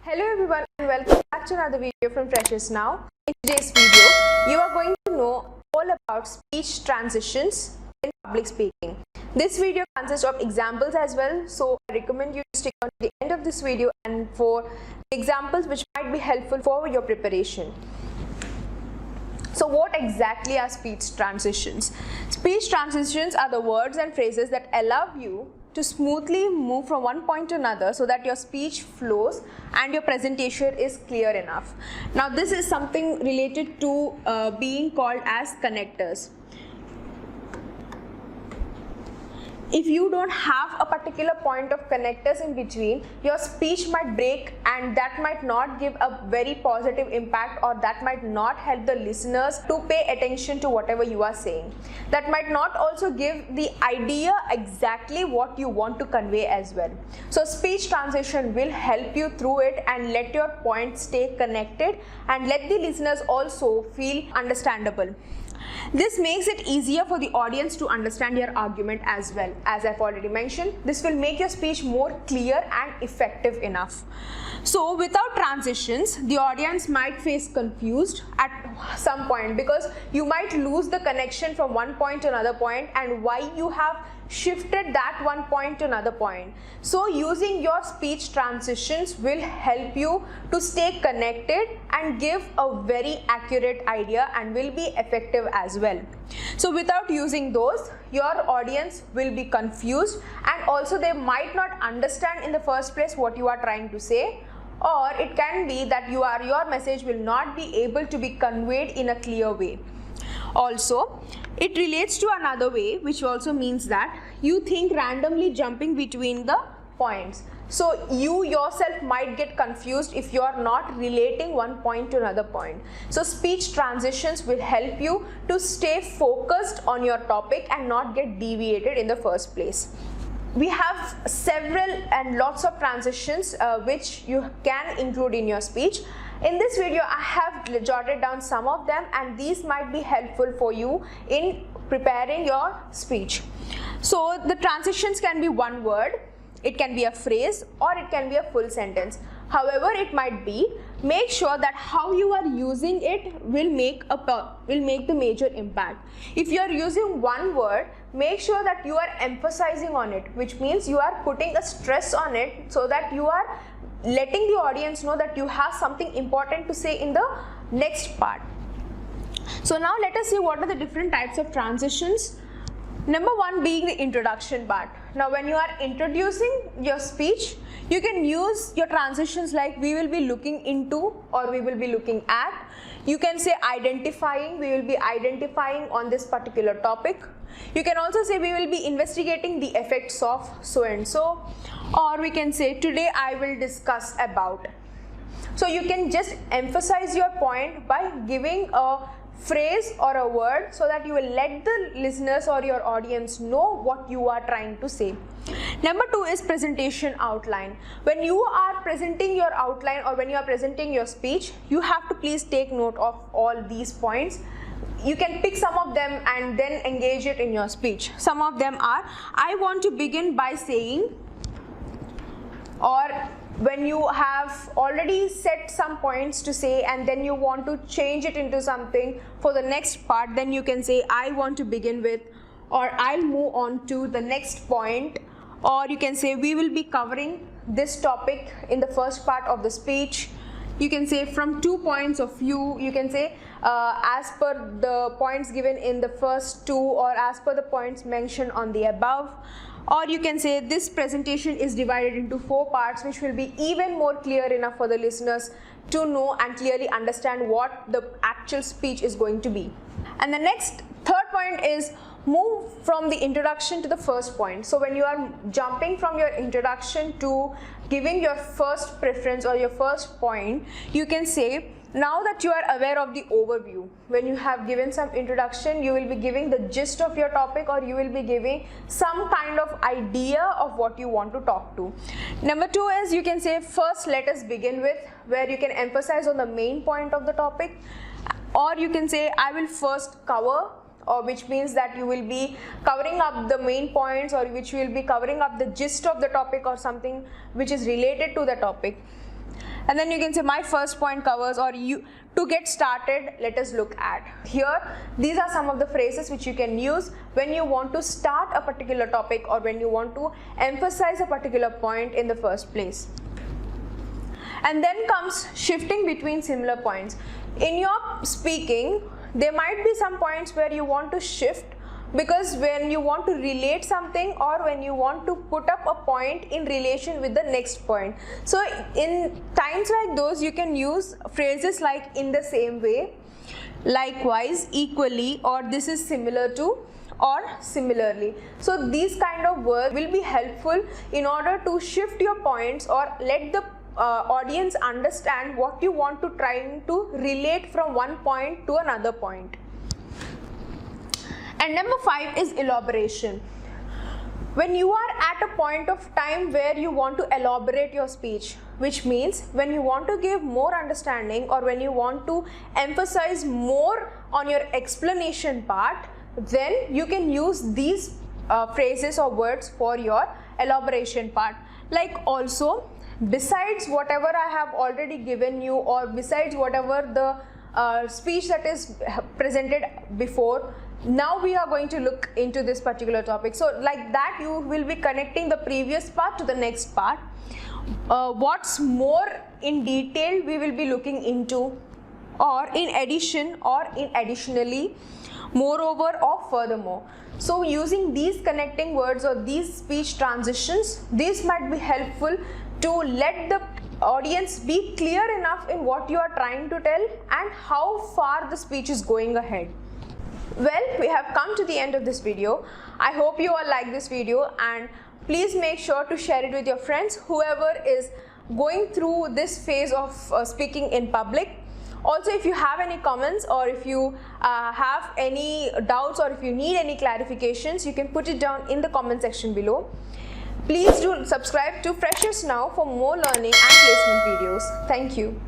Hello everyone and welcome back to another video from Freshers Now. In today's video, you are going to know all about speech transitions in public speaking. This video consists of examples as well, so I recommend you to stick on to the end of this video and for examples which might be helpful for your preparation. So what exactly are speech transitions? Speech transitions are the words and phrases that allow you to smoothly move from one point to another so that your speech flows and your presentation is clear enough. Now this is something related to being called as connectors. If you don't have a particular point of connectors in between, your speech might break and that might not give a very positive impact, or that might not help the listeners to pay attention to whatever you are saying. That might not also give the idea exactly what you want to convey as well. So speech transition will help you through it and let your points stay connected and let the listeners also feel understandable. This makes it easier for the audience to understand your argument as well. As I've already mentioned, this will make your speech more clear and effective enough. So without transitions, the audience might face confused at some point because you might lose the connection from one point to another point and why you have shifted that one point to another point. So using your speech transitions will help you to stay connected and give a very accurate idea and will be effective as well. So without using those, your audience will be confused and also they might not understand in the first place what you are trying to say, or it can be that your message will not be able to be conveyed in a clear way. Also, it relates to another way, which also means that you think randomly jumping between the points. So you yourself might get confused if you are not relating one point to another point. So speech transitions will help you to stay focused on your topic and not get deviated in the first place. We have several and lots of transitions which you can include in your speech. In this video, I have jotted down some of them and these might be helpful for you in preparing your speech. So the transitions can be one word, it can be a phrase, or it can be a full sentence. However it might be, make sure that how you are using it will make the major impact. If you are using one word, make sure that you are emphasizing on it, which means you are putting a stress on it so that you are letting the audience know that you have something important to say in the next part. So now let us see what are the different types of transitions. Number one being the introduction part. Now when you are introducing your speech, you can use your transitions like we will be looking into or we will be looking at. You can say identifying, we will be identifying on this particular topic. You can also say we will be investigating the effects of so and so, or we can say today I will discuss about. So you can just emphasize your point by giving a phrase or a word so that you will let the listeners or your audience know what you are trying to say. Number two is presentation outline. When you are presenting your outline or when you are presenting your speech, you have to please take note of all these points. You can pick some of them and then engage it in your speech. Some of them are, I want to begin by saying, or when you have already set some points to say and then you want to change it into something for the next part, then you can say I want to begin with, or I'll move on to the next point, or you can say we will be covering this topic in the first part of the speech. You can say from 2 points of view, you can say as per the points given in the first two, or as per the points mentioned on the above. Or you can say this presentation is divided into 4 parts, which will be even more clear enough for the listeners to know and clearly understand what the actual speech is going to be. And the next third point is move from the introduction to the first point. So when you are jumping from your introduction to giving your first preference or your first point, you can say, now that you are aware of the overview, when you have given some introduction, you will be giving the gist of your topic, or you will be giving some kind of idea of what you want to talk to. Number two is you can say first let us begin with, where you can emphasize on the main point of the topic, or you can say I will first cover, or which means that you will be covering up the main points, or which will be covering up the gist of the topic or something which is related to the topic. and then you can say my first point covers, or you. To get started, let us look at here. These are some of the phrases which you can use when you want to start a particular topic or when you want to emphasize a particular point in the first place. And then comes shifting between similar points. In your speaking, there might be some points where you want to shift, because when you want to relate something or when you want to put up a point in relation with the next point. So in times like those, you can use phrases like in the same way, likewise, equally, or this is similar to, or similarly. So these kind of words will be helpful in order to shift your points or let the audience understand what you want to try to relate from one point to another point. And number 5 is elaboration. When you are at a point of time where you want to elaborate your speech, which means when you want to give more understanding or when you want to emphasize more on your explanation part, then you can use these phrases or words for your elaboration part. Like also, besides whatever I have already given you, or besides whatever the speech that is presented before, now we are going to look into this particular topic. So like that, you will be connecting the previous part to the next part. What's more in detail we will be looking into, or in addition, or in additionally, moreover, or furthermore. So using these connecting words or these speech transitions, these might be helpful to let the audience be clear enough in what you are trying to tell and how far the speech is going ahead. Well, we have come to the end of this video. I hope you all like this video, and please make sure to share it with your friends, whoever is going through this phase of speaking in public. Also, if you have any comments, or if you have any doubts, or if you need any clarifications, you can put it down in the comment section below. Please do subscribe to Freshers Now for more learning and placement videos. Thank you.